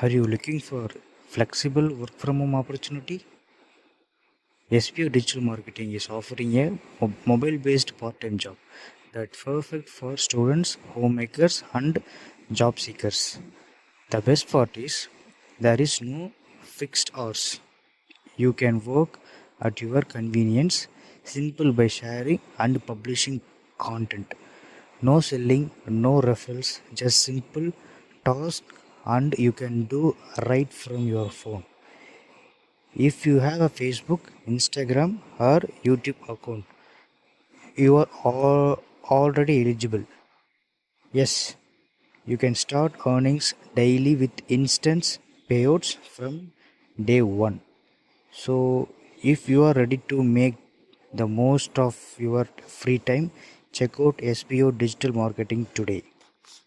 Are you looking for flexible work from home opportunity? SPO Digital Marketing is offering a mobile based part time job that's perfect for students, homemakers, and job seekers. The best part is there is no fixed hours. You can work at your convenience, simple by sharing and publishing content. No selling, no referrals, just simple task and you can do right from your phone. If you have a Facebook, Instagram or YouTube account, you are already eligible. Yes, you can start earnings daily with instant payouts from day one. So, if you are ready to make the most of your free time, check out SPO Digital Marketing today.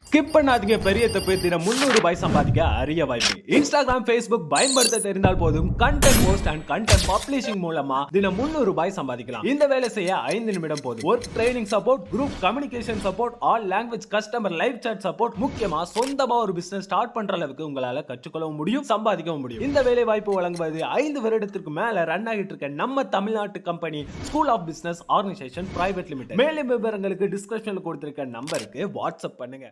Skip பண்ணாதீங்க பெரிய தப்பு. தினம் 300 ரூபாய் சம்பாதிக்க அரிய வாய்ப்பு. Instagram, Facebook பயன்படுத்த தெரிந்தால் போதும். Content post and content publishing மூலமா தினம் 300 ரூபாய் சம்பாதிக்கலாம். இந்த வேலை செய்ய 5 நிமிடம் போதும். Work training support, group communication support, all language customer live chat support, முக்கியமா சொந்தமா ஒரு பிசினஸ் ஸ்டார்ட் பண்ற அளவுக்கு உங்களால கற்றுக்கொள்ளவும் முடியும், சம்பாதிக்கவும் முடியும். இந்த வேலை வாய்ப்பு வழங்குவது 5 வருடத்திற்கு மேல ரன் ஆகிட்டு இருக்க நம்ம தமிழ்நாட்டு company school of business organisation private limited. மேலும் விவரங்களுக்கு டிஸ்கிரிப்ஷன்ல கொடுத்திருக்க நம்பருக்கு வாட்ஸ்அப் பண்ணுங்க.